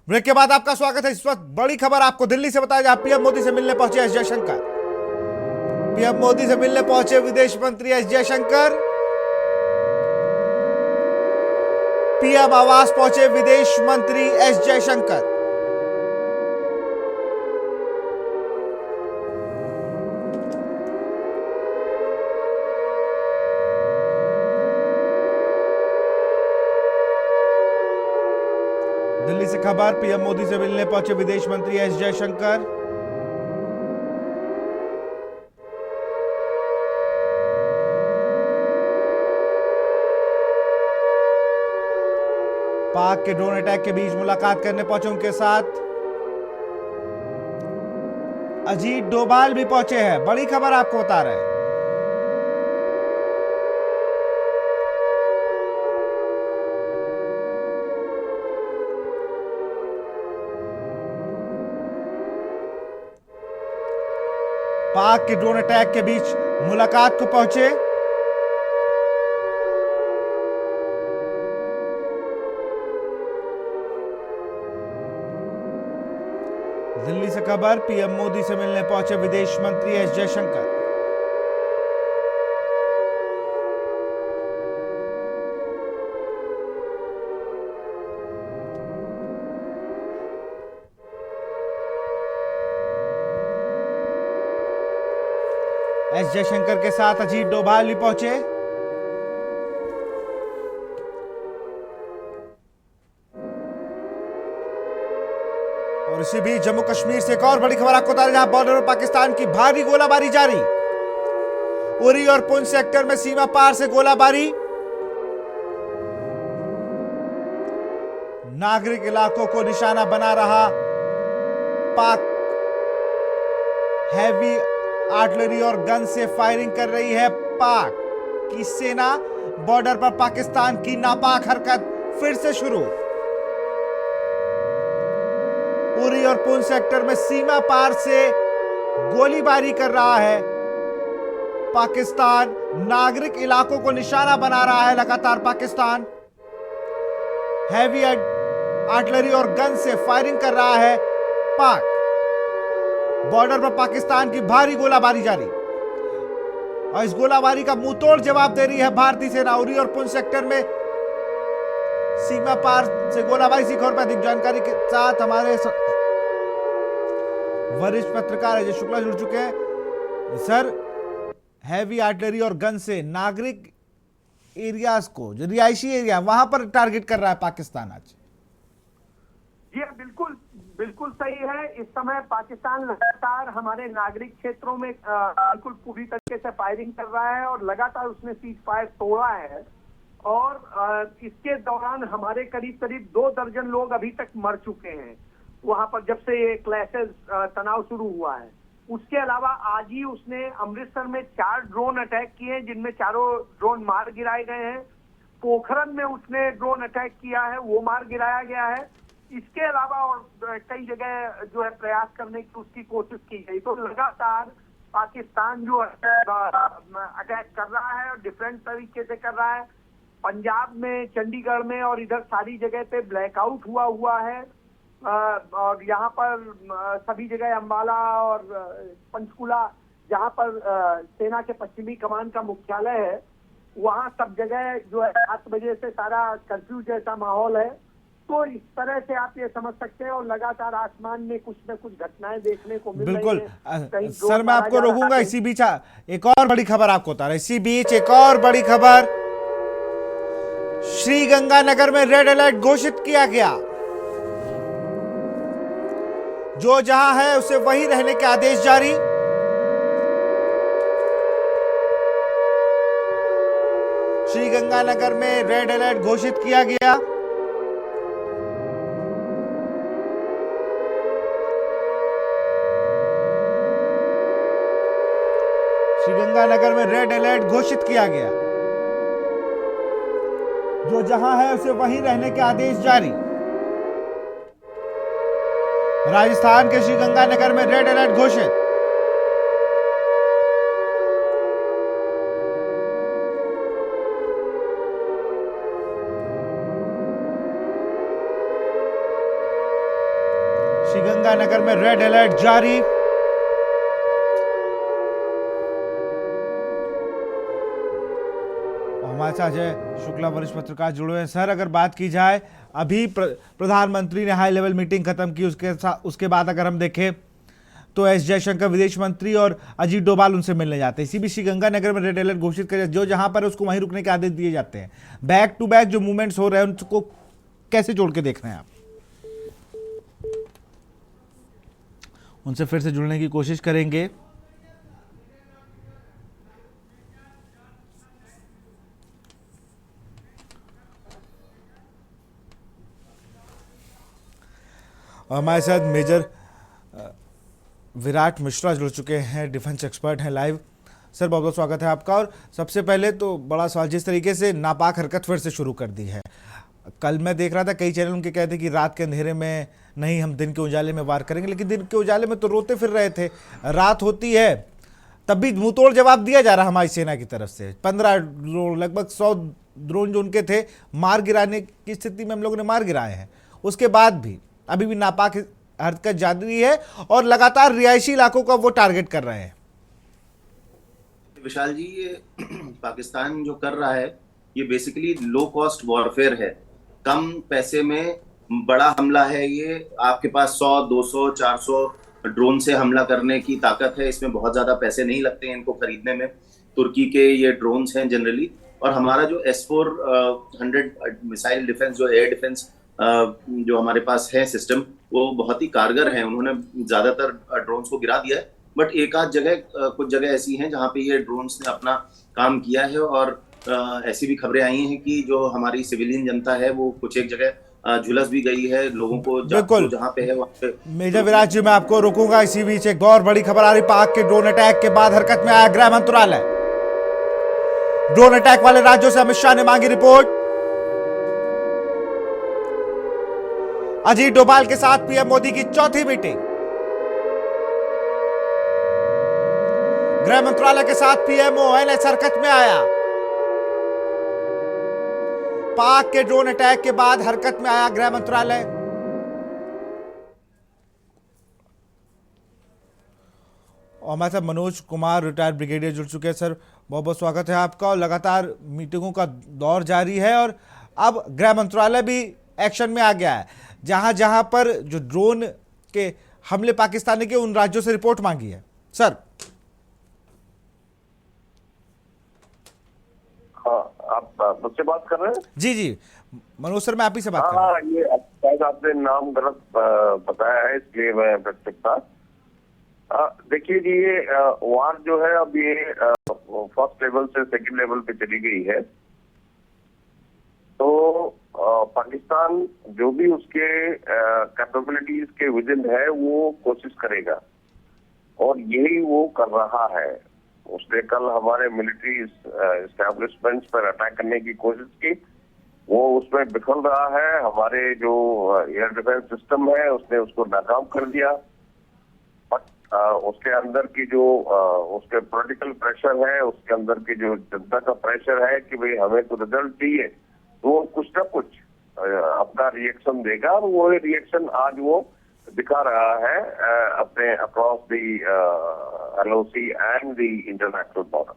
Break के बाद आपका स्वागत है। इस वक्त बड़ी खबर आपको दिल्ली से बताया, जहां पीएम मोदी से मिलने पहुंचे एस जयशंकर। पीएम मोदी से मिलने पहुंचे विदेश मंत्री एस जयशंकर। पीएम आवास पहुंचे विदेश मंत्री एस जयशंकर। दिल्ली से खबर, पीएम मोदी से मिलने पहुंचे विदेश मंत्री एस जयशंकर। पाक के ड्रोन अटैक के बीच मुलाकात करने पहुंचे उनके साथ अजीत डोभाल भी पहुंचे हैं। बड़ी खबर आपको बता रहे हैं। पाक के ड्रोन अटैक के बीच मुलाकात को पहुंचे दिल्ली से खबर, पीएम मोदी से मिलने पहुंचे विदेश मंत्री एस जयशंकर। एस जयशंकर के साथ अजीत डोभाल भी पहुंचे। और इसी बीच जम्मू कश्मीर से एक और बड़ी खबर आपको बता रहे, जहां बॉर्डर पर पाकिस्तान की भारी गोलाबारी जारी। उरी और पुंछ सेक्टर में सीमा पार से गोलाबारी। नागरिक इलाकों को निशाना बना रहा पाक। हैवी आर्टिलरी और गन से फायरिंग कर रही है पाक की सेना। बॉर्डर पर पाकिस्तान की नापाक हरकत फिर से शुरू। उरी और पुंछ सेक्टर में सीमा पार से गोलीबारी कर रहा है पाकिस्तान। नागरिक इलाकों को निशाना बना रहा है लगातार पाकिस्तान। हैवी आर्टिलरी और गन से फायरिंग कर रहा है पाक। बॉर्डर पर पाकिस्तान की भारी गोलाबारी जारी और इस गोलाबारी का मुंहतोड़ जवाब दे रही है भारतीय सेना। उरी और पुंछ सेक्टर में सीमा पार से गोलाबारी की खबर पर अधिक जानकारी के साथ हमारे वरिष्ठ पत्रकार अजय शुक्ला जुड़ चुके हैं। सर, हैवी आर्टिलरी और गन से नागरिक एरियाज को, जो रिहायशी एरिया, वहां पर टारगेट कर रहा है पाकिस्तान आज। जी बिल्कुल बिल्कुल सही है। इस समय पाकिस्तान लगातार हमारे नागरिक क्षेत्रों में बिल्कुल पूरी तरीके से फायरिंग कर रहा है और लगातार उसने सीज फायर तोड़ा है। और इसके दौरान हमारे करीब करीब 2 दर्जन लोग अभी तक मर चुके हैं वहां पर, जब से ये क्लैशेस तनाव शुरू हुआ है। उसके अलावा आज ही उसने अमृतसर में 4 ड्रोन अटैक किए, जिनमें चारों ड्रोन मार गिराए गए हैं। पोखरन में उसने ड्रोन अटैक किया है, वो मार गिराया गया है। इसके अलावा और कई जगह जो है प्रयास करने की उसकी कोशिश की गई। तो लगातार पाकिस्तान जो अटैक कर रहा है और डिफरेंट तरीके से कर रहा है। पंजाब में, चंडीगढ़ में और इधर सारी जगह पे ब्लैकआउट हुआ है। और यहाँ पर सभी जगह अम्बाला और पंचकुला, जहाँ पर सेना के पश्चिमी कमान का मुख्यालय है, वहाँ सब जगह जो है 7 बजे से सारा कर्फ्यू जैसा माहौल है। तो इस तरह से आप ये समझ सकते हैं। और लगातार आसमान में कुछ न कुछ घटनाएं देखने को मिल रही बिल्कुल। हैं। सर, मैं आपको रोकूंगा। इसी बीच एक और बड़ी खबर आपको बता रहा हूं। इसी बीच एक और बड़ी खबर, श्री गंगानगर में रेड अलर्ट घोषित किया गया। जो जहां है उसे वहीं रहने के आदेश जारी। श्री गंगानगर में रेड अलर्ट घोषित किया गया। श्री गंगानगर में रेड अलर्ट घोषित किया गया। जो जहां है उसे वहीं रहने के आदेश जारी। राजस्थान के श्री गंगानगर में रेड अलर्ट घोषित। श्रीगंगानगर में रेड अलर्ट जारी। हमारे साथ अजय शुक्ला वरिष्ठ पत्रकार जुड़े हुए हैं। सर, अगर बात की जाए, अभी प्रधानमंत्री ने हाई लेवल मीटिंग खत्म की, उसके बाद अगर हम देखें तो एस जयशंकर विदेश मंत्री और अजीत डोभाल उनसे मिलने जाते हैं। इसी बीच श्रीगंगानगर में रेड अलर्ट घोषित कर जो जहां पर उसको वहीं रुकने के आदेश दिए जाते हैं। बैक टू बैक जो मूवमेंट्स हो रहे हैं उनको कैसे जोड़ के देख रहे हैं आप? उनसे फिर से जुड़ने की कोशिश करेंगे। हमारे साथ मेजर विराट मिश्रा जुड़ चुके हैं, डिफेंस एक्सपर्ट हैं लाइव। सर, बहुत बहुत स्वागत है आपका। और सबसे पहले तो बड़ा सवाल, जिस तरीके से नापाक हरकत फिर से शुरू कर दी है, कल मैं देख रहा था कई चैनल उनके कहते कि रात के अंधेरे में नहीं, हम दिन के उजाले में वार करेंगे, लेकिन दिन के उजाले में तो रोते फिर रहे थे। रात होती है तब भी मुंहतोड़ जवाब दिया जा रहा हमारी सेना की तरफ से। 15 ड्रोन, लगभग 100 ड्रोन जो उनके थे, मार गिराने की स्थिति में हम लोगों ने मार गिराए हैं। उसके बाद भी अभी भी नापाक हरकत जारी है और लगातार रिहायशी इलाकों का वो टारगेट कर रहे हैं। विशाल जी, ये पाकिस्तान जो कर रहा है ये बेसिकली लो कॉस्ट वॉरफेयर है। कम पैसे में बड़ा हमला है। ये आपके पास 100, 200, 400 ड्रोन से हमला करने की ताकत है। इसमें बहुत ज्यादा पैसे नहीं लगते हैं इनको खरीदने में। तुर्की के ये ड्रोन्स हैं जनरली। और हमारा जो S-400 मिसाइल डिफेंस, जो एयर डिफेंस जो हमारे पास है सिस्टम, वो बहुत ही कारगर है। उन्होंने ज्यादातर ड्रोन्स को गिरा दिया है, बट एक आध जगह, कुछ जगह ऐसी हैं जहां पे ये ड्रोन्स ने अपना काम किया है। और ऐसी भी खबरें आई हैं कि जो हमारी सिविलियन जनता है वो कुछ एक जगह झुलस भी गई है। लोगों को जहां पे है वहां पे। मेजर विराट जी, मैं आपको रोकूंगा। इसी बीच एक और बड़ी खबर आ रही, पाक के ड्रोन अटैक के बाद हरकत में आया गृह मंत्रालय। ड्रोन अटैक वाले राज्यों से अमित शाह ने मांगी रिपोर्ट। अजीत डोभाल के साथ पीएम मोदी की चौथी मीटिंग। गृह मंत्रालय के साथ पीएमओ एनएस हरकत में आया। पाक के ड्रोन अटैक के बाद हरकत में आया गृह मंत्रालय। और हमारे साथ मनोज कुमार, रिटायर्ड ब्रिगेडियर, जुड़ चुके हैं। सर, बहुत बहुत स्वागत है आपका। और लगातार मीटिंगों का दौर जारी है और अब गृह मंत्रालय भी एक्शन में आ गया है। जहां जहां पर जो ड्रोन के हमले पाकिस्तान के, उन राज्यों से रिपोर्ट मांगी है। सर, आप मुझसे बात कर रहे हैं? जी जी मनोज सर, मैं आप ही से बात कर रहा हूं। ये शायद आपने नाम गलत बताया है, इसलिए मैं व्यक्तिगता। देखिए जी, ये वार जो है अब ये फर्स्ट लेवल से सेकंड लेवल पे चली गई है। तो पाकिस्तान जो भी उसके कैपेबिलिटीज के विदिन है वो कोशिश करेगा, और यही वो कर रहा है। उसने कल हमारे मिलिट्री एस्टैब्लिशमेंट्स पर अटैक करने की कोशिश की, वो उसमें बिखर रहा है। हमारे जो एयर डिफेंस सिस्टम है उसने उसको नाकाम कर दिया। बट उसके अंदर की जो उसके पॉलिटिकल प्रेशर है, उसके अंदर की जो जनता का प्रेशर है कि भाई हमें तो रिजल्ट चाहिए, तो कुछ ना कुछ अपना रिएक्शन देगा। और वो रिएक्शन आज वो दिखा रहा है अपने across the LOC and the international border.